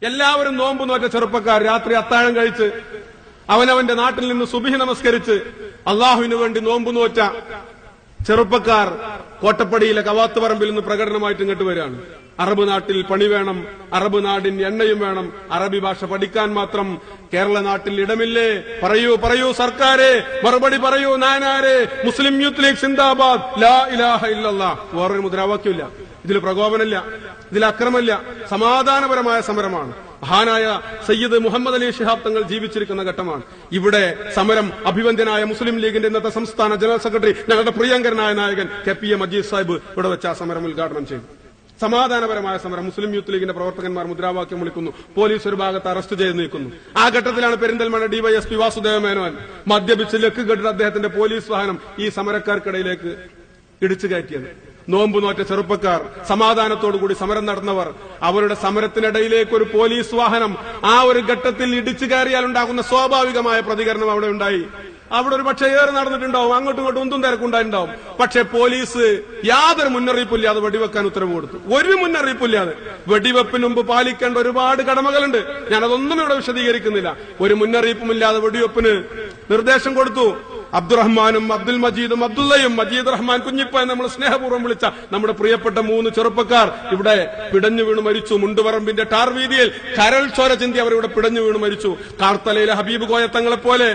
എല്ലാവരും നോമ്പ് നോറ്റ ചെറുപ്പക്കാർ രാത്രി അത്താഴം കഴിച്ച് അവനവന്റെ നാട്ടിൽ നിന്ന് സുബ്ഹി നമസ്കരിച്ച് അള്ളാഹുവിന് വേണ്ടി നോമ്പ് നോറ്റ ചെറുപ്പക്കാർ കോട്ടപ്പടിയിലെ കവാത്തുപറമ്പിൽ നിന്ന് പ്രകടനമായിട്ട് ഇങ്ങോട്ട് വരികയാണ്. അറബ് നാട്ടിൽ പണി വേണം, അറബ് നാടിന് എണ്ണയും വേണം, അറബി ഭാഷ പഠിക്കാൻ മാത്രം കേരള നാട്ടിൽ ഇടമില്ലേ? പറയൂ പറയൂ സർക്കാരെ, മറുപടി പറയൂ നായനാരെ. മുസ്ലിം യൂത്ത് ലീഗ് സിന്ദാബാദ്, ലാ ഇലാഹ ഇല്ലല്ലാഹ്. വേറൊരു മുദ്രാവാക്യമില്ല, ഇതിൽ പ്രകോപനമില്ല, ഇതിൽ അക്രമമില്ല, സമാധാനപരമായ സമരമാണ്. മഹാനായ സയ്യിദ് മുഹമ്മദ് അലി ശിഹാബ് തങ്ങൾ ജീവിച്ചിരിക്കുന്ന ഘട്ടമാണ്. ഇവിടെ സമരം അഭിവന്ദ്യനായ മുസ്ലിം ലീഗിന്റെ ഇന്നത്തെ സംസ്ഥാന ജനറൽ സെക്രട്ടറി, ഞങ്ങളുടെ പ്രിയങ്കരനായ നായകൻ KPA മജീദ് സാഹിബ് ഇവിടെ വെച്ച് ആ സമരം ഉദ്ഘാടനം ചെയ്തു. സമാധാനപരമായ സമരം. മുസ്ലിം യൂത്ത് ലീഗിന്റെ പ്രവർത്തകന്മാർ മുദ്രാവാക്യം വിളിക്കുന്നു, പോലീസ് ഒരു ഭാഗത്ത് അറസ്റ്റ് ചെയ്ത് നീക്കുന്നു. ആ ഘട്ടത്തിലാണ് പെരിന്തൽമണ്ണ DYSP വാസുദേവ മേനോൻ മദ്യപിച്ച് ലക്ക് കെട്ടിട്ട് അദ്ദേഹത്തിന്റെ പോലീസ് വാഹനം ഈ സമരക്കാർക്കിടയിലേക്ക് ഇടിച്ചു കയറ്റിയത്. നോമ്പ് നോറ്റ ചെറുപ്പക്കാർ, സമാധാനത്തോടുകൂടി സമരം നടന്നവർ, അവരുടെ സമരത്തിനിടയിലേക്ക് ഒരു പോലീസ് വാഹനം ആ ഒരു ഘട്ടത്തിൽ ഇടിച്ചു കയറിയാൽ ഉണ്ടാകുന്ന സ്വാഭാവികമായ പ്രതികരണം അവിടെ ഉണ്ടായി. അവിടെ ഒരു പക്ഷേ ഏറെ നടന്നിട്ടുണ്ടാവും, അങ്ങോട്ടും ഇങ്ങോട്ടും ഒന്നും തിരക്കുണ്ടായിട്ടുണ്ടാവും. പക്ഷെ പോലീസ് യാതൊരു മുന്നറിയിപ്പില്ലാതെ വെടിവെക്കാൻ ഉത്തരവ് കൊടുത്തു. ഒരു മുന്നറിയിപ്പില്ലാതെ. വെടിവെപ്പിന് മുമ്പ് പാലിക്കേണ്ട ഒരുപാട് കടമകളുണ്ട്, ഞാനതൊന്നും ഇവിടെ വിശദീകരിക്കുന്നില്ല. ഒരു മുന്നറിയിപ്പുമില്ലാതെ വെടിവെപ്പിന് നിർദ്ദേശം കൊടുത്തു. അബ്ദുറഹ്മാനും അബ്ദുൽ മജീദും അബ്ദുള്ളയും മജീദ് റഹ്മാൻ കുഞ്ഞിപ്പ നമ്മൾ സ്നേഹപൂർവ്വം വിളിച്ച നമ്മുടെ പ്രിയപ്പെട്ട 3 ചെറുപ്പക്കാർ ഇവിടെ പിടഞ്ഞു വീണു മരിച്ചു. മുണ്ടുപറമ്പിന്റെ ടാർ വീതിയിൽ കരൾ ചോര ചിന്തി അവരിവിടെ പിടഞ്ഞു വീണു മരിച്ചു. കാർത്തലയിലെ ഹബീബ് കോയത്തങ്ങളെ പോലെ,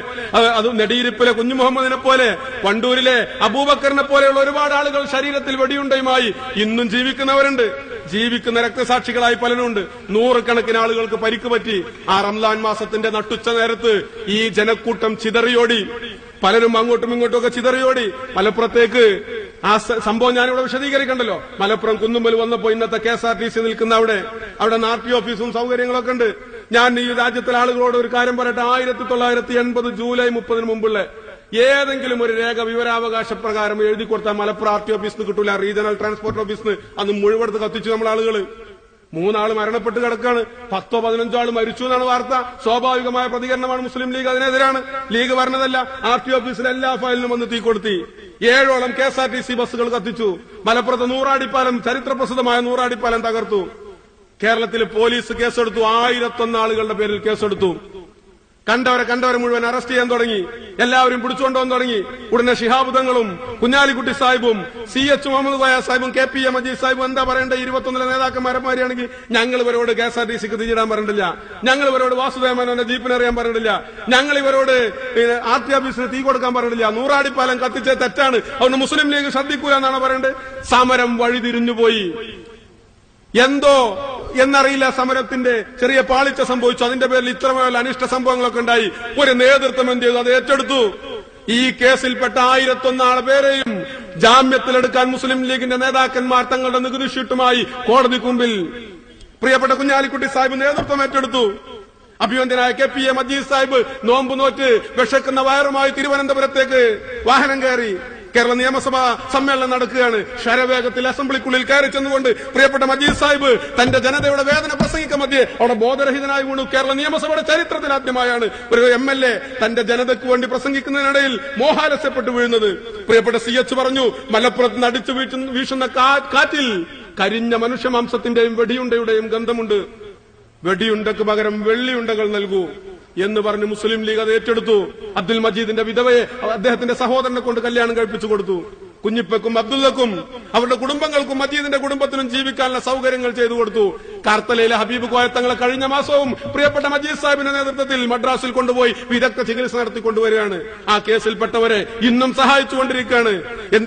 അത് നെടിയിരിപ്പിലെ കുഞ്ഞു മുഹമ്മദിനെ പോലെ, വണ്ടൂരിലെ അബൂബക്കറിനെ പോലെയുള്ള ഒരുപാട് ആളുകൾ ശരീരത്തിൽ വെടിയുണ്ടയുമായി ഇന്നും ജീവിക്കുന്നവരുണ്ട്. ജീവിക്കുന്ന രക്തസാക്ഷികളായി പലരുണ്ട്. 100 കണക്കിന് ആളുകൾക്ക് പരിക്ക് പറ്റി. ആ റംലാൻ മാസത്തിന്റെ നട്ടുച്ച നേരത്ത് ഈ ജനക്കൂട്ടം ചിതറിയോടി, പലരും അങ്ങോട്ടും ഇങ്ങോട്ടും ഒക്കെ ചിതറിയോടി. മലപ്പുറത്തേക്ക് ആ സംഭവം ഞാനിവിടെ വിശദീകരിക്കണ്ടല്ലോ. മലപ്പുറം കുന്നുമ്മൽ വന്നപ്പോ ഇന്നത്തെ KSRTC നിൽക്കുന്ന അവിടെ RT ഓഫീസും സൗകര്യങ്ങളൊക്കെ ഉണ്ട്. ഞാൻ ഈ രാജ്യത്തിലെ ആളുകളോട് ഒരു കാര്യം പറയട്ടെ. 1980 ജൂലൈ 30 മുമ്പുള്ള ഏതെങ്കിലും ഒരു രേഖ വിവരാവകാശ പ്രകാരം എഴുതി കൊടുത്താൽ മലപ്പുറം RT ഓഫീസിന് കിട്ടൂല, റീജിയണൽ ട്രാൻസ്പോർട്ട് ഓഫീസിന്. അന്ന് മുഴുവൻ കത്തിച്ചു നമ്മൾ ആളുകള്. 3 ആള് മരണപ്പെട്ട് കിടക്കാണ്, 10-15 ആള് മരിച്ചു എന്നാണ് വാർത്ത. സ്വാഭാവികമായ പ്രതികരണമാണ് മുസ്ലിം ലീഗ് അതിനെതിരാണ്. ലീഗ് പറഞ്ഞതല്ല, RT ഓഫീസിലെ എല്ലാ ഫയലിനും വന്ന് തീ കൊളുത്തി. 7ഓളം KSRTC ബസ്സുകൾ കത്തിച്ചു. മലപ്പുറത്ത് നൂറാടിപ്പാലം, ചരിത്രപ്രസിദ്ധമായ നൂറാടിപ്പാലം തകർത്തു. കേരളത്തിൽ പോലീസ് കേസെടുത്തു. 1001 ആളുകളുടെ പേരിൽ കേസെടുത്തു. കണ്ടവരെ മുഴുവൻ അറസ്റ്റ് ചെയ്യാൻ തുടങ്ങി. എല്ലാവരും പിടിച്ചുകൊണ്ടുവന്ന് തുടങ്ങി. ഉടനെ ശിഹാബ് തങ്ങളും കുഞ്ഞാലിക്കുട്ടി സാഹിബും CH മുഹമ്മദ് കോയ സാഹിബും KPA മജീദ് സാഹിബും എന്താ പറയേണ്ടത്? 21 നേതാക്കന്മാരെമാരിയാണെങ്കിൽ ഞങ്ങൾ ഇവരോട് KSRTCക്ക് തീയിടാൻ പറഞ്ഞിട്ടില്ല, ഞങ്ങൾ ഇവരോട് വാസുദേവ മേനോന്റെ ജീപ്പിനെ അറിയാൻ പറഞ്ഞിട്ടില്ല, ഞങ്ങൾ ഇവരോട് RT ഓഫീസിന് തീ കൊടുക്കാൻ പറഞ്ഞിട്ടില്ല, നൂറാടിപ്പാലം കത്തിച്ച തെറ്റാണ്, അതുകൊണ്ട് മുസ്ലിം ലീഗ് ശ്രദ്ധിക്കൂല എന്നാണ് പറയേണ്ടത്. സമരം വഴിതിരിഞ്ഞുപോയി. എന്തോ എന്നറിയില്ല, സമരത്തിന്റെ ചെറിയ പാളിച്ച സംഭവിച്ചു. അതിന്റെ പേരിൽ ഇത്രമേൽ അനിഷ്ട സംഭവങ്ങളൊക്കെ ഉണ്ടായി. ഒരു നേതൃത്വം എന്ത് ചെയ്തു? അത് ഏറ്റെടുത്തു. ഈ കേസിൽപ്പെട്ട 1001 ആളെ പേരെയും ജാമ്യത്തിലെടുക്കാൻ മുസ്ലിം ലീഗിന്റെ നേതാക്കന്മാർ തങ്ങളുടെ നികുതി ഷീട്ടുമായി കോടതിക്ക് മുമ്പിൽ പ്രിയപ്പെട്ട കുഞ്ഞാലിക്കുട്ടി സാഹിബ് നേതൃത്വം ഏറ്റെടുത്തു. അഭിവന്ദ്യനായ KPA മജീദ് സാഹിബ് നോമ്പ് നോറ്റ് വിശക്കുന്ന വയറുമായി തിരുവനന്തപുരത്തേക്ക് വാഹനം കയറി. കേരള നിയമസഭാ സമ്മേളനം നടക്കുകയാണ്. ശരവേഗത്തിൽ അസംബ്ലിക്കുള്ളിൽ കയറി ചെന്നുകൊണ്ട് പ്രിയപ്പെട്ട മജീദ് സാഹിബ് തന്റെ ജനതയുടെ വേദന പ്രസംഗിക്ക മധ്യേ അവിടെ ബോധരഹിതനായി വീണു. കേരള നിയമസഭയുടെ ചരിത്രത്തിൽ ആദ്യമായാണ് ഒരു MLA തന്റെ ജനതയ്ക്ക് വേണ്ടി പ്രസംഗിക്കുന്നതിനിടയിൽ മോഹാലസ്യപ്പെട്ട് വീഴുന്നത്. പ്രിയപ്പെട്ട CH പറഞ്ഞു, മലപ്പുറത്ത് നിന്ന് അടിച്ചു വീശുന്ന കാറ്റിൽ കരിഞ്ഞ മനുഷ്യമാംസത്തിന്റെയും വെടിയുണ്ടയുടെയും ഗന്ധമുണ്ട്. വെടിയുണ്ടക്ക് പകരം വെള്ളിയുണ്ടകൾ നൽകൂ എന്ന് പറഞ്ഞ് മുസ്ലിം ലീഗ് അത് ഏറ്റെടുത്തു. അബ്ദുൽ മജീദിന്റെ വിധവയെ അദ്ദേഹത്തിന്റെ സഹോദരനെ കൊണ്ട് കല്യാണം കഴിപ്പിച്ചു കൊടുത്തു. കുഞ്ഞിപ്പക്കും അബ്ദുള്ളക്കും അവരുടെ കുടുംബങ്ങൾക്കും മജീദിന്റെ കുടുംബത്തിനും ജീവിക്കാനുള്ള സൗകര്യങ്ങൾ ചെയ്തു കൊടുത്തു. കാർത്തലയിലെ ഹബീബ് കോയത്തങ്ങളെ കഴിഞ്ഞ മാസവും പ്രിയപ്പെട്ട മജീദ് സാഹിബിന്റെ നേതൃത്വത്തിൽ മദ്രാസിൽ കൊണ്ടുപോയി വിദഗ്ധ ചികിത്സ നടത്തിക്കൊണ്ടുവരികയാണ്. ആ കേസിൽപ്പെട്ടവരെ ഇന്നും സഹായിച്ചുകൊണ്ടിരിക്കുകയാണ്.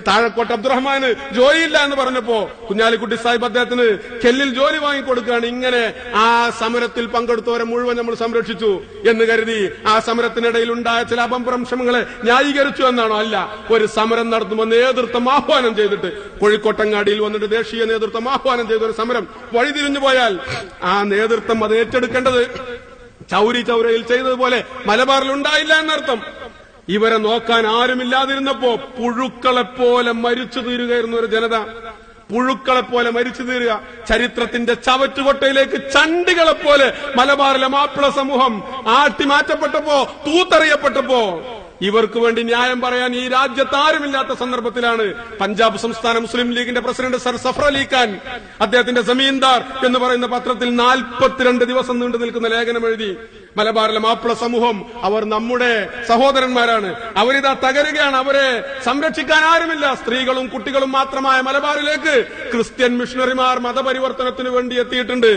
താഴെക്കോട്ട് അബ്ദുറഹ്മാന് ജോലിയില്ല എന്ന് പറഞ്ഞപ്പോ കുഞ്ഞാലിക്കുട്ടി സാഹിബ് അദ്ദേഹത്തിന് കെല്ലിൽ ജോലി വാങ്ങിക്കൊടുക്കുകയാണ്. ഇങ്ങനെ ആ സമരത്തിൽ പങ്കെടുത്തവരെ മുഴുവൻ നമ്മൾ സംരക്ഷിച്ചു എന്ന് കരുതി ആ സമരത്തിനിടയിൽ ഉണ്ടായ ചില അപഭ്രംശങ്ങളെ ന്യായീകരിച്ചു എന്നാണോ? അല്ല. ഒരു സമരം നടത്തുമ്പോൾ നേതൃത്വം ആഹ്വാനം ചെയ്തിട്ട് കോഴിക്കോട്ടങ്ങാടിയിൽ വന്നിട്ട് ദേശീയ നേതൃത്വം ആഹ്വാനം ചെയ്ത ഒരു സമരം വഴിതിരിഞ്ഞു പോയാൽ ആ നേതൃത്വം അത് ഏറ്റെടുക്കേണ്ടത് ചൗരയിൽ ചെയ്തതുപോലെ മലബാറിൽ ഉണ്ടായില്ല എന്നർത്ഥം. ഇവരെ നോക്കാൻ ആരുമില്ലാതിരുന്നപ്പോ പുഴുക്കളെപ്പോലെ മരിച്ചു തീരുകയായിരുന്നു ഒരു ജനത. പുഴുക്കളെപ്പോലെ മരിച്ചു തീരുക. ചരിത്രത്തിന്റെ ചവറ്റുകൊട്ടയിലേക്ക് ചണ്ടികളെപ്പോലെ മലബാറിലെ മാപ്പിള സമൂഹം ആട്ടിമാറ്റപ്പെട്ടപ്പോ, തൂത്തെറിയപ്പെട്ടപ്പോ ഇവർക്ക് വേണ്ടി ന്യായം പറയാൻ ഈ രാജ്യത്ത് ആരുമില്ലാത്ത സന്ദർഭത്തിലാണ് പഞ്ചാബ് സംസ്ഥാന മുസ്ലിം ലീഗിന്റെ പ്രസിഡന്റ് സർ സഫർ അലി ഖാൻ അദ്ദേഹത്തിന്റെ ജമീന്ദാർ എന്ന് പറയുന്ന പത്രത്തിൽ 42 ദിവസം നീണ്ടു നിൽക്കുന്ന ലേഖനം എഴുതി. മലബാറിലെ മാപ്പിള സമൂഹം അവർ നമ്മുടെ സഹോദരന്മാരാണ്, അവരിതാ തകരുകയാണ്, അവരെ സംരക്ഷിക്കാൻ ആരുമില്ല, സ്ത്രീകളും കുട്ടികളും മാത്രമായ മലബാറിലേക്ക് ക്രിസ്ത്യൻ മിഷണറിമാർ മതപരിവർത്തനത്തിന് വേണ്ടി എത്തിയിട്ടുണ്ട്,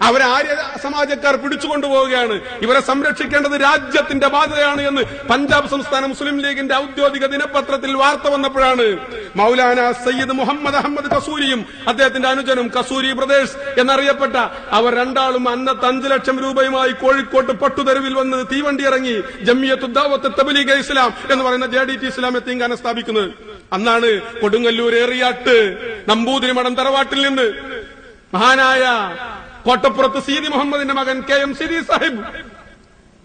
അവരെ ആര്യ സമാജക്കാർ പിടിച്ചുകൊണ്ടുപോവുകയാണ്, ഇവരെ സംരക്ഷിക്കേണ്ടത് രാജ്യത്തിന്റെ ബാധ്യതയാണ് എന്ന് പഞ്ചാബ് സംസ്ഥാന മുസ്ലിം ലീഗിന്റെ ഔദ്യോഗിക ദിനപത്രത്തിൽ വാർത്ത വന്നപ്പോഴാണ് മൗലാന സയ്യിദ് മുഹമ്മദ് അഹമ്മദ് കസൂരിയും അദ്ദേഹത്തിന്റെ അനുജനും കസൂരി ബ്രദേഴ്സ് എന്നറിയപ്പെട്ട അവർ രണ്ടാളും അന്നത്തെ 5 ലക്ഷം രൂപയുമായി കോഴിക്കോട്ട് പട്ടുതെരുവിൽ വന്ന് തീവണ്ടി ഇറങ്ങി ജമിയത്തുൽ ദഅവത്ത് തബ്ലീഗ് ഇസ്ലാം എന്ന് പറയുന്ന JDT ഇസ്ലാം യത്തീംഖാന സ്ഥാപിക്കുന്നത്. അന്നാണ് കൊടുങ്ങല്ലൂർ ഏറിയാട്ട് നമ്പൂതിരി മഠം തറവാട്ടിൽ നിന്ന് മഹാനായ കോട്ടപ്പുറത്ത് സീതി മുഹമ്മദിന്റെ മകൻ KM സിരി സാഹിബ്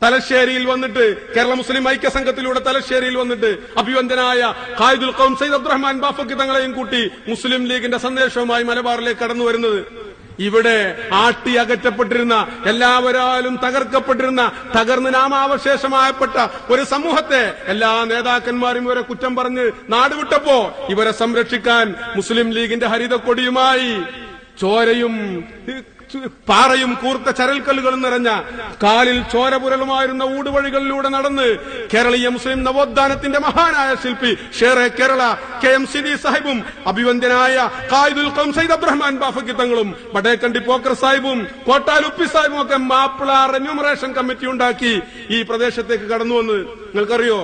തലശ്ശേരിയിൽ വന്നിട്ട് കേരള മുസ്ലിം ഐക്യസംഘത്തിലൂടെ തലശ്ശേരിയിൽ വന്നിട്ട് അഭിവന്ദനായ ഖായിദുൽ ഖൗം സയ്യിദ് അബ്ദുറഹ്മാൻ ബാഫക്കി തങ്ങളെയും കൂട്ടി മുസ്ലിം ലീഗിന്റെ സന്ദേശവുമായി മലബാറിലേക്ക് കടന്നു വരുന്നത്. ഇവിടെ ആട്ടി അകറ്റപ്പെട്ടിരുന്ന, എല്ലാവരാലും തകർക്കപ്പെട്ടിരുന്ന, തകർന്ന് നാമാവശേഷമായപ്പെട്ട ഒരു സമൂഹത്തെ എല്ലാ നേതാക്കന്മാരും ഇവരെ കുറ്റം പറഞ്ഞ് നാടുവിട്ടപ്പോ ഇവരെ സംരക്ഷിക്കാൻ മുസ്ലിം ലീഗിന്റെ ഹരിതക്കൊടിയുമായി ചോരയും പാറയും കൂർത്ത ചരൽക്കല്ലുകളും നിറഞ്ഞ കാലിൽ ചോരപുരളുമായിരുന്ന ഊടുവഴികളിലൂടെ നടന്ന് കേരളീയ മുസ്ലിം നവോത്ഥാനത്തിന്റെ മഹാനായ ശില്പി ഷേറെ കേരള KM സിരി സാഹിബും അഭിവന്ദ്യനായ ഖായിദുൽ ഖൗം സയ്യിദ് അബ്ദുറഹ്മാൻ ബാഫക്കി തങ്ങളും ബഡേക്കണ്ടി പോക്കർ സാഹിബും കോട്ടാലുപ്പി സാഹിബും ഒക്കെ മാപ്പിള റെന്യൂമറേഷൻ കമ്മിറ്റി ഉണ്ടാക്കി ഈ പ്രദേശത്തേക്ക് കടന്നു വന്ന് നിങ്ങൾക്കറിയോ?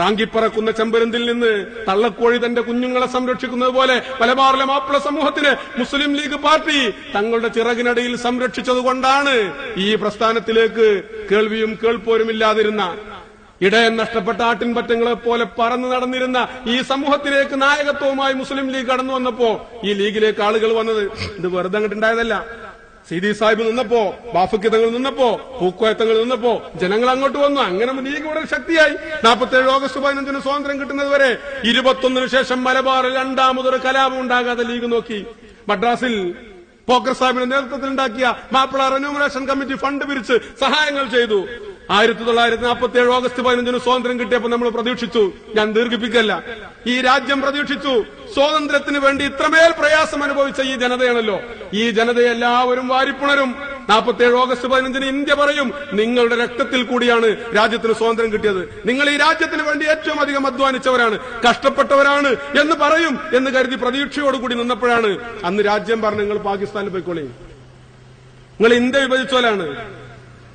റാങ്കിപ്പറക്കുന്ന ചെമ്പരന്തിൽ നിന്ന് തള്ളക്കോഴി തന്റെ കുഞ്ഞുങ്ങളെ സംരക്ഷിക്കുന്നത് പോലെ മലബാറിലെ മാപ്പിള സമൂഹത്തിന് മുസ്ലിം ലീഗ് പാർട്ടി തങ്ങളുടെ ചിറകിനടിയിൽ സംരക്ഷിച്ചതുകൊണ്ടാണ് ഈ പ്രസ്ഥാനത്തിലേക്ക് കേൾവിയും കേൾപ്പോരും ഇല്ലാതിരുന്ന, ഇടയൻ നഷ്ടപ്പെട്ട ആട്ടിൻപറ്റങ്ങളെ പോലെ പറന്നു നടന്നിരുന്ന ഈ സമൂഹത്തിലേക്ക് നായകത്വവുമായി മുസ്ലിം ലീഗ് കടന്നു വന്നപ്പോ ഈ ലീഗിലേക്ക് ആളുകൾ വന്നത് ഇത് വെറുതെ അങ്ങോട്ടുണ്ടായതല്ല. സീതി സാഹിബ് നിന്നപ്പോ, ബാഫക്കി തങ്ങൾ നിന്നപ്പോ, പൂക്കോയത്തങ്ങൾ നിന്നപ്പോ ജനങ്ങൾ അങ്ങോട്ട് വന്നു. അങ്ങനെ ലീഗ് ഇവിടെ ശക്തിയായി. 47 ഓഗസ്റ്റ് 15 സ്വാതന്ത്ര്യം കിട്ടുന്നത് വരെ 21 ശേഷം മലബാറിൽ രണ്ടാമതൊരു കലാപം ഉണ്ടാകാതെ ലീഗ് നോക്കി. മദ്രാസിൽ പോക്കർ സാഹിബിന്റെ നേതൃത്വത്തിൽ ഉണ്ടാക്കിയ മാപ്പിള റെന്യൂമറേഷൻ കമ്മിറ്റി ഫണ്ട് പിരിച്ച് സഹായങ്ങൾ ചെയ്തു. 1947 ഓഗസ്റ്റ് 15 സ്വാതന്ത്ര്യം കിട്ടിയപ്പോൾ നമ്മൾ പ്രതീക്ഷിച്ചു, ഞാൻ ദീർഘിപ്പിക്കല്ല, ഈ രാജ്യം പ്രതീക്ഷിച്ചു സ്വാതന്ത്ര്യത്തിന് വേണ്ടി ഇത്രമേൽ പ്രയാസം അനുഭവിച്ച ഈ ജനതയാണല്ലോ, ഈ ജനതയെ എല്ലാവരും വാരിപ്പുണരും. 47 ഓഗസ്റ്റ് 15 ഇന്ത്യ പറയും നിങ്ങളുടെ രക്തത്തിൽ കൂടിയാണ് രാജ്യത്തിന് സ്വാതന്ത്ര്യം കിട്ടിയത്, നിങ്ങൾ ഈ രാജ്യത്തിന് വേണ്ടി ഏറ്റവും അധികം അധ്വാനിച്ചവരാണ്, കഷ്ടപ്പെട്ടവരാണ് എന്ന് പറയും എന്ന് കരുതി പ്രതീക്ഷയോടുകൂടി നിന്നപ്പോഴാണ് അന്ന് രാജ്യം പറഞ്ഞു നിങ്ങൾ പാകിസ്ഥാനിൽ പോയിക്കോളി, നിങ്ങൾ ഇന്ത്യ വിഭജിച്ചോലാണ്,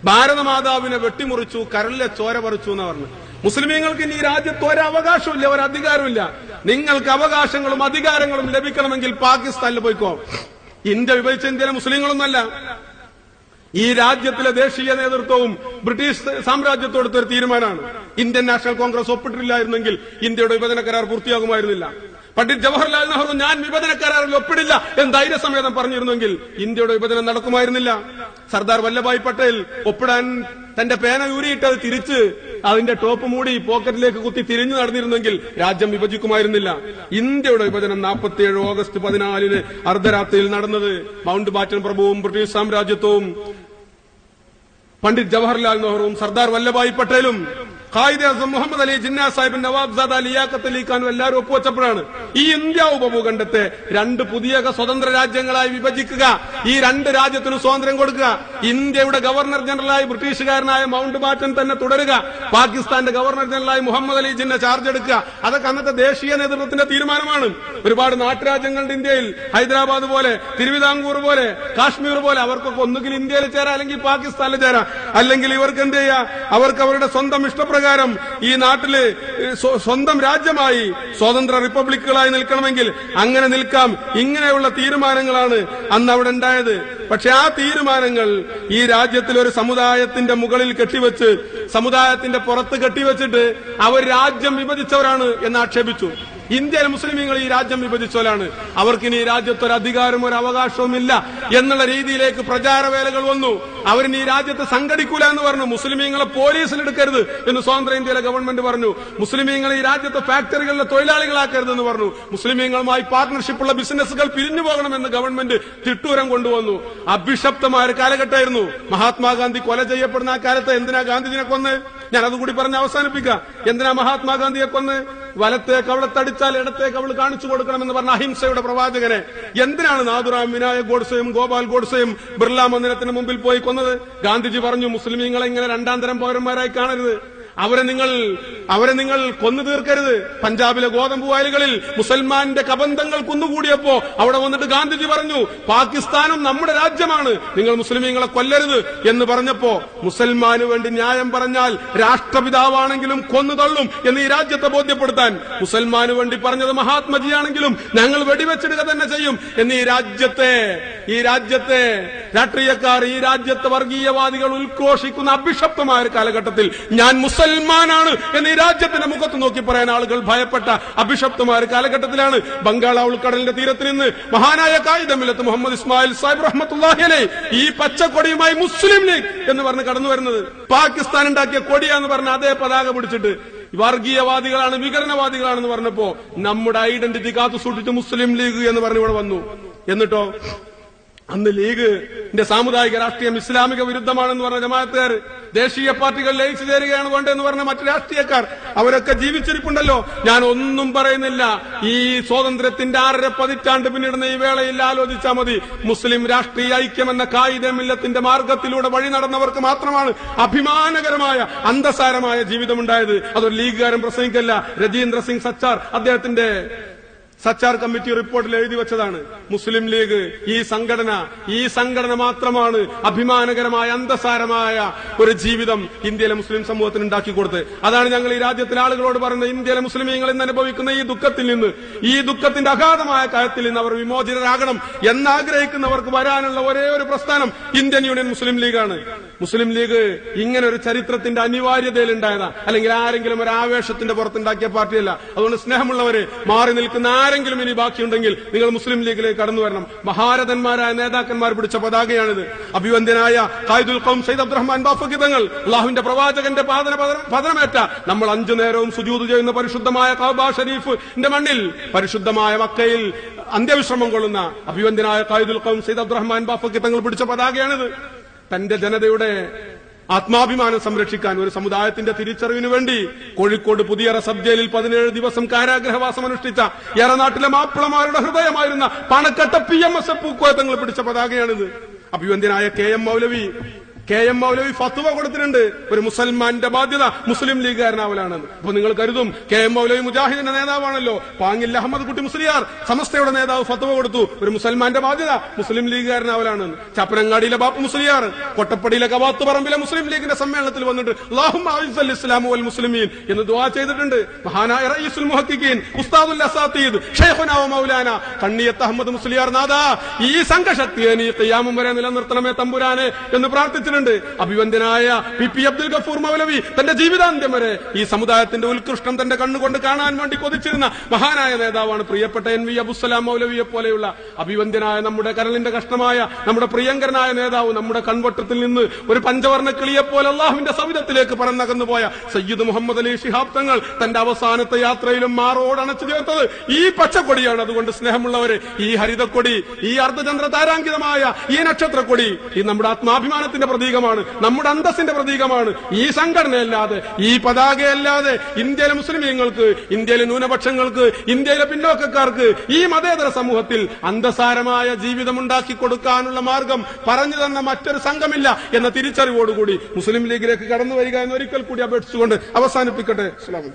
ഭാരതമാതാവിനെ വെട്ടിമുറിച്ചു, കരളിലെ ചോര പറിച്ചു എന്ന് പറഞ്ഞു. മുസ്ലിമീങ്ങൾക്ക് ഇനി ഈ രാജ്യത്ത് ഒരവകാശമില്ല, ഒരധികാരമില്ല, നിങ്ങൾക്ക് അവകാശങ്ങളും അധികാരങ്ങളും ലഭിക്കണമെങ്കിൽ പാകിസ്ഥാനിൽ പോയിക്കോ. ഇന്ത്യ വിഭജിച്ച ഇന്ത്യയിലെ മുസ്ലിങ്ങളൊന്നല്ല, ഈ രാജ്യത്തിലെ ദേശീയ നേതൃത്വവും ബ്രിട്ടീഷ് സാമ്രാജ്യത്തോടുത്തൊരു തീരുമാനമാണ്. ഇന്ത്യൻ നാഷണൽ കോൺഗ്രസ് ഒപ്പിട്ടില്ലായിരുന്നെങ്കിൽ ഇന്ത്യയുടെ വിഭജന കരാർ പൂർത്തിയാകുമായിരുന്നില്ല. പണ്ഡിറ്റ് ജവഹർലാൽ നെഹ്റു ഞാൻ വിഭജന കരാറിൽ ഒപ്പിടില്ല എന്ന് ധൈര്യസമേതം പറഞ്ഞിരുന്നെങ്കിൽ ഇന്ത്യയുടെ വിഭജനം നടക്കുമായിരുന്നില്ല. സർദാർ വല്ലഭായ് പട്ടേൽ ഒപ്പിടാൻ തന്റെ പേന ഊരിയിട്ടത് തിരിച്ച് അതിന്റെ ടോപ്പ് മൂടി പോക്കറ്റിലേക്ക് കുത്തി തിരിഞ്ഞു നടന്നിരുന്നെങ്കിൽ രാജ്യം വിഭജിക്കുമായിരുന്നില്ല. ഇന്ത്യയുടെ വിഭജനം 47 ഓഗസ്റ്റ് 14 അർദ്ധരാത്രിയിൽ നടന്നത് മൗണ്ട് ബാറ്റൻ പ്രഭുവും ബ്രിട്ടീഷ് സാമ്രാജ്യത്വവും പണ്ഡിറ്റ് ജവഹർലാൽ നെഹ്റുവും സർദാർ വല്ലഭായ് പട്ടേലും ഖായിദ് അസം മുഹമ്മദ് അലി ജിന്ന സാഹിബ് നവാബ്സാദ ലിയാഖത്ത് അലി ഖാനും എല്ലാവരും ഒപ്പുവെച്ചപ്പോഴാണ് ഈ ഇന്ത്യ ഉപഭൂഖണ്ഡത്തെ 2 പുതിയ സ്വതന്ത്ര രാജ്യങ്ങളായി വിഭജിക്കുക, ഈ 2 രാജ്യത്തിനും സ്വാതന്ത്ര്യം കൊടുക്കുക, ഇന്ത്യയുടെ ഗവർണർ ജനറലായി ബ്രിട്ടീഷുകാരനായ മൗണ്ട് ബാറ്റൻ തന്നെ തുടരുക, പാകിസ്ഥാന്റെ ഗവർണർ ജനറലായി മുഹമ്മദ് അലി ജിന്ന ചാർജ് എടുക്കുക. അതൊക്കെ അന്നത്തെ ദേശീയ നേതൃത്വത്തിന്റെ തീരുമാനമാണ്. ഒരുപാട് നാട്ടുരാജ്യങ്ങളുടെ ഇന്ത്യയിൽ ഹൈദരാബാദ് പോലെ, തിരുവിതാംകൂർ പോലെ, കാശ്മീർ പോലെ അവർക്കൊക്കെ ഒന്നുകിൽ ഇന്ത്യയിൽ ചേരാം, അല്ലെങ്കിൽ പാകിസ്ഥാനിൽ ചേരാം, അല്ലെങ്കിൽ ഇവർക്ക് എന്ത് ചെയ്യാം, അവർക്ക് അവരുടെ സ്വന്തം ഇഷ്ടപ്രകാരം ഈ നാട്ടില് സ്വന്തം രാജ്യമായി സ്വതന്ത്ര റിപ്പബ്ലിക്കുകളായി നിൽക്കണമെങ്കിൽ അങ്ങനെ നിൽക്കാം. ഇങ്ങനെയുള്ള തീരുമാനങ്ങളാണ് അന്ന് അവിടെ ഉണ്ടായത്. പക്ഷെ ആ തീരുമാനങ്ങൾ ഈ രാജ്യത്തിൽ ഒരു സമുദായത്തിന്റെ മുകളിൽ കെട്ടിവെച്ച്, സമുദായത്തിന്റെ പുറത്ത് കെട്ടിവെച്ചിട്ട് അവർ രാജ്യം വിഭജിച്ചവരാണ് എന്ന് ആക്ഷേപിച്ചു. ഇന്ത്യയിലെ മുസ്ലിമീങ്ങൾ ഈ രാജ്യം വിഭജിച്ചവരാണ്, അവർക്കിനി ഈ രാജ്യത്തൊരു അധികാരവും ഒരു അവകാശവും ഇല്ല എന്നുള്ള രീതിയിലേക്ക് പ്രചാരവേലകൾ വന്നു. അവരിനി ഈ രാജ്യത്ത് സംഘടിക്കൂല എന്ന് പറഞ്ഞു. മുസ്ലിമീങ്ങളെ പോലീസിലെടുക്കരുത് എന്ന് സ്വതന്ത്ര ഇന്ത്യയിലെ ഗവൺമെന്റ് പറഞ്ഞു. മുസ്ലിമീങ്ങൾ ഈ രാജ്യത്തെ ഫാക്ടറികളിലെ തൊഴിലാളികളാക്കരുതെന്ന് പറഞ്ഞു. മുസ്ലിമീങ്ങളുമായി പാർട്ണർഷിപ്പുള്ള ബിസിനസ്സുകൾ പിരിഞ്ഞു പോകണമെന്ന് ഗവൺമെന്റ് തിട്ടൂരം കൊണ്ടുവന്നു. അഭിശപ്തമായ ഒരു കാലഘട്ടമായിരുന്നു. മഹാത്മാഗാന്ധി കൊല ചെയ്യപ്പെടുന്ന ആ കാലത്ത് എന്തിനാ ഗാന്ധിജിനെ കൊന്ന്? ഞാൻ അതുകൂടി പറഞ്ഞ് അവസാനിപ്പിക്കാം. എന്തിനാ മഹാത്മാഗാന്ധിയെ കൊന്ന്? വലത്തെ കവളത്തടിച്ചാൽ ഇടത്തെ കവള് കാണിച്ചു കൊടുക്കണമെന്ന് പറഞ്ഞ അഹിംസയുടെ പ്രവാചകനെ എന്തിനാണ് നാഥുറാം വിനായക് ഗോഡ്സെയും ഗോപാൽ ഗോഡ്സെയും ബിർള മന്ദിരത്തിന് മുമ്പിൽ പോയി കൊന്നത്? ഗാന്ധിജി പറഞ്ഞു, മുസ്ലിമീങ്ങളെ ഇങ്ങനെ രണ്ടാം തരം പൗരന്മാരായി കാണരുത്, അവരെ നിങ്ങൾ കൊന്നു തീർക്കരുത്. പഞ്ചാബിലെ ഗോതമ്പ് വയലുകളിൽ മുസൽമാന്റെ കബന്ധങ്ങൾ കുന്നുകൂടിയപ്പോ അവിടെ വന്നിട്ട് ഗാന്ധിജി പറഞ്ഞു, പാകിസ്ഥാനും നമ്മുടെ രാജ്യമാണ്, നിങ്ങൾ മുസ്ലിമീങ്ങളെ കൊല്ലരുത് എന്ന് പറഞ്ഞപ്പോ മുസൽമാന് വേണ്ടി ന്യായം പറഞ്ഞാൽ രാഷ്ട്രപിതാവാണെങ്കിലും കൊന്നു തള്ളും എന്ന് ഈ രാജ്യത്തെ ബോധ്യപ്പെടുത്താൻ മുസൽമാന് വേണ്ടി പറഞ്ഞത് മഹാത്മജിയാണെങ്കിലും ഞങ്ങൾ വെടിവെച്ചിടുക തന്നെ ചെയ്യും എന്ന് ഈ രാജ്യത്തെ രാഷ്ട്രീയക്കാർ, ഈ രാജ്യത്തെ വർഗീയവാദികൾ ഉദ്ഘോഷിക്കുന്ന അഭിഷപ്തമായ ഒരു കാലഘട്ടത്തിൽ ഞാൻ മുസൽമാനാണ് എന്ന് ഈ രാജ്യത്തിന്റെ മുഖത്ത് നോക്കി പറയാൻ ആളുകൾ ഭയപ്പെട്ട അഭിഷപ്തമായ ഒരു കാലഘട്ടത്തിലാണ് ബംഗാൾ ഉൾക്കടലിന്റെ തീരത്ത് നിന്ന് മഹാനായ ഖായിദ് മില്ലത്ത് മുഹമ്മദ് ഇസ്മായിൽ സാഹിബ് റഹ്മത്തുള്ളാഹി അലൈഹി ഈ പച്ചക്കൊടിയുമായി മുസ്ലിം ലീഗ് എന്ന് പറഞ്ഞ് കടന്നു വരുന്നത്. പാകിസ്ഥാൻ ഉണ്ടാക്കിയ കൊടിയാന്ന് പറഞ്ഞ അതേ പതാക പിടിച്ചിട്ട് വർഗീയവാദികളാണ്, വിഘടനവാദികളാണെന്ന് പറഞ്ഞപ്പോ നമ്മുടെ ഐഡന്റിറ്റി കാത്തു സൂക്ഷിച്ച് മുസ്ലിം ലീഗ് എന്ന് പറഞ്ഞ് ഇവിടെ വന്നു. എന്നിട്ടോ അന്ന് ലീഗിന്റെ സാമുദായിക രാഷ്ട്രീയം ഇസ്ലാമിക വിരുദ്ധമാണെന്ന് പറഞ്ഞ ജമാഅത്തുകാർ, ദേശീയ പാർട്ടികൾ ലയിച്ചു ചേരുകയാണ് വേണ്ടതെന്ന് പറഞ്ഞ മറ്റു രാഷ്ട്രീയക്കാർ, അവരൊക്കെ ജീവിച്ചിരിപ്പുണ്ടല്ലോ. ഞാൻ ഒന്നും പറയുന്നില്ല. ഈ സ്വാതന്ത്ര്യത്തിന്റെ 6.5 പതിറ്റാണ്ട് പിന്നിടുന്ന ഈ വേളയിൽ ആലോചിച്ചാൽ മതി. മുസ്ലിം രാഷ്ട്രീയ ഐക്യമെന്ന ഖായിദ മില്ലത്തിന്റെ മാർഗത്തിലൂടെ വഴി നടന്നവർക്ക് മാത്രമാണ് അഭിമാനകരമായ അന്തസാരമായ ജീവിതമുണ്ടായത്. അതൊരു ലീഗുകാരൻ പ്രസംഗിക്കല്ല. രജീന്ദ്ര സിംഗ് സച്ചാർ അദ്ദേഹത്തിന്റെ സച്ചാർ കമ്മിറ്റി റിപ്പോർട്ടിൽ എഴുതി വെച്ചതാണ്. മുസ്ലിം ലീഗ് ഈ സംഘടന മാത്രമാണ് അഭിമാനകരമായ അന്തസാരമായ ഒരു ജീവിതം ഇന്ത്യയിലെ മുസ്ലിം സമൂഹത്തിന് ഉണ്ടാക്കി കൊടുത്ത്. അതാണ് ഞങ്ങൾ ഈ രാജ്യത്തിലെ ആളുകളോട് പറയുന്നത്. ഇന്ത്യയിലെ മുസ്ലിമീങ്ങൾ ഇന്ന് അനുഭവിക്കുന്ന ഈ ദുഃഖത്തിന്റെ അഗാധമായ കാര്യത്തിൽ നിന്ന് അവർ വിമോചിതരാകണം എന്നാഗ്രഹിക്കുന്നവർക്ക് വരാനുള്ള ഒരേ ഒരു പ്രസ്ഥാനം ഇന്ത്യൻ യൂണിയൻ മുസ്ലിം ലീഗാണ്. മുസ്ലിം ലീഗ് ഇങ്ങനെ ഒരു ചരിത്രത്തിന്റെ അനിവാര്യതയിൽ ഉണ്ടായതാ, അല്ലെങ്കിൽ ആരെങ്കിലും ഒരു ആവേശത്തിന്റെ പുറത്തുണ്ടാക്കിയ പാർട്ടിയല്ല. അതുകൊണ്ട് സ്നേഹമുള്ളവര്, മാറി നിൽക്കുന്ന ആരെങ്കിലും ഇനി ബാക്കിയുണ്ടെങ്കിൽ നിങ്ങൾ മുസ്ലിം ലീഗിലേക്ക് കടന്നു വരണം. മഹാരഥന്മാരായ നേതാക്കന്മാർ പിടിച്ച പതാകയാണിത്. അഭിവന്ദ്യനായ ഖായിദുൽ ഖൗം സയ്യിദ് അബ്ദുറഹ്മാൻ ബാഫഖി തങ്ങൾ, അല്ലാഹുവിന്റെ പ്രവാചകന്റെ പതനമേറ്റ നമ്മൾ 5 നേരവും സുജൂദ് ചെയ്യുന്ന പരിശുദ്ധമായ കഅബ ഷരീഫിന്റെ മണ്ണിൽ, പരിശുദ്ധമായ മക്കയിൽ അന്ത്യവിശ്രമം കൊള്ളുന്ന അഭിവന്ദ്യനായ ഖായിദുൽ ഖൗം സയ്യിദ് അബ്ദുറഹ്മാൻ ബാഫഖി തങ്ങൾ പിടിച്ച പതാകയാണിത്. തന്റെ ജനതയുടെ ആത്മാഭിമാനം സംരക്ഷിക്കാൻ, ഒരു സമുദായത്തിന്റെ തിരിച്ചറിവിന് വേണ്ടി കോഴിക്കോട് പുതിയറ സബ് ജയിലിൽ 17 ദിവസം കാരാഗ്രഹവാസം അനുഷ്ഠിച്ച ഏറനാട്ടിലെ മാപ്പിളമാരുടെ ഹൃദയമായിരുന്ന പണക്കട്ട PMS പൂക്കോയ തങ്ങൾ പിടിച്ച പതാകയാണിത്. അഭിവന്ദ്യനായ കെ എം മൗലവി ഫത്വ കൊടുത്തിട്ടുണ്ട്, ഒരു മുസൽമാന്റെ ബാധ്യത മുസ്ലിം ലീഗുകാരനാവലാണെന്ന്. അപ്പൊ നിങ്ങൾ കരുതും കെ എം മൗലവി മുജാഹിദിന്റെ നേതാവാണല്ലോ, പാങ്ങിൽ അഹമ്മദ് കുട്ടി മുസ്ലിയാർ സമസ്തയുടെ നേതാവ് ഫത്വ കൊടുത്തു, ഒരു മുസൽമാന്റെ ബാധ്യത മുസ്ലിം ലീഗുകാരനാവലാണെന്ന്. ചപ്പനങ്ങാടിയിലെ ബാപ്പു മുസ്ലിയാർ, കൊട്ടപ്പടിയിലെ കവാത്ത് പറമ്പിലെ മുസ്ലിം ലീഗിന്റെ സമ്മേളനത്തിൽ വന്നിട്ട് അല്ലാഹുമ്മ അഇസ്സൽ ഇസ്ലാമ വൽ മുസ്ലിമീൻ എന്ന് ദുആ ചെയ്തിട്ടുണ്ട്. മഹാനായ റഈസുൽ മുഹഖിഖീൻ ഉസ്താദുൽ അസാതീദ് ഷൈഖുനാ വ മൗലാന കണ്ണിയത്ത് അഹമ്മദ് മുസ്ലിയാർ, നാദാ ഈ സംഘശക്തിയെ നീ ഖിയാമം വരെ നിലനിർത്തണമേ തമ്പുരാനെ എന്ന് പ്രാർത്ഥിച്ചു. അഭിവന്ദ്യനായ പി അബ്ദുൽ ഗഫൂർ മൗലവി തന്റെ ജീവിതാന്ത്യം വരെ ഈ സമുദായത്തിന്റെ ഉത്കൃഷ്ടം തന്റെ കണ്ണുകൊണ്ട് കാണാൻ വേണ്ടി കൊതിച്ചിരുന്ന മഹാനായ നേതാവാണ് പ്രിയപ്പെട്ട NV അബുസലാം മൗലവിയെ പോലെയുള്ള അഭിവന്ദ്യനായ, നമ്മുടെ കരളിന്റെ കഷ്ണമായ, നമ്മുടെ പ്രിയങ്കരനായ നേതാവ്, നമ്മുടെ കൺവട്ടത്തിൽ നിന്ന് ഒരു പഞ്ചവർണ്ണ കിളിയെ പോലെ അല്ലാഹുവിന്റെ സവിധത്തിലേക്ക് പറന്നകന്നുപോയ സയ്യിദ് മുഹമ്മദ് അലി ശിഹാബ് തങ്ങൾ തന്റെ അവസാനത്തെ യാത്രയിലും മാറോട് അണച്ചു ചേർത്തത് ഈ പച്ചക്കൊടിയാണ്. അതുകൊണ്ട് സ്നേഹമുള്ളവരെ, ഈ ഹരിതക്കൊടി, ഈ അർദ്ധചന്ദ്ര താരാങ്കിതമായ ഈ നക്ഷത്രക്കൊടി ഈ നമ്മുടെ ആത്മാഭിമാനത്തിന്റെ പ്രതീകമാണ്, നമ്മുടെ അന്തസ്സിന്റെ പ്രതീകമാണ്. ഈ സംഘടനയല്ലാതെ, ഈ പതാകയല്ലാതെ ഇന്ത്യയിലെ മുസ്ലിമീങ്ങൾക്ക്, ഇന്ത്യയിലെ ന്യൂനപക്ഷങ്ങൾക്ക്, ഇന്ത്യയിലെ പിന്നോക്കക്കാർക്ക്, ഈ മതേതര സമൂഹത്തിൽ അന്തസാരമായ ജീവിതമുണ്ടാക്കി കൊടുക്കാനുള്ള മാർഗം പറഞ്ഞു തന്ന മറ്റൊരു സംഘമില്ല എന്ന തിരിച്ചറിവോടുകൂടി മുസ്ലിം ലീഗിലേക്ക് കടന്നു വരിക എന്ന് ഒരിക്കൽ കൂടി അപേക്ഷിച്ചുകൊണ്ട് അവസാനിപ്പിക്കട്ടെ. അസ്സലാമു അലൈക്കും.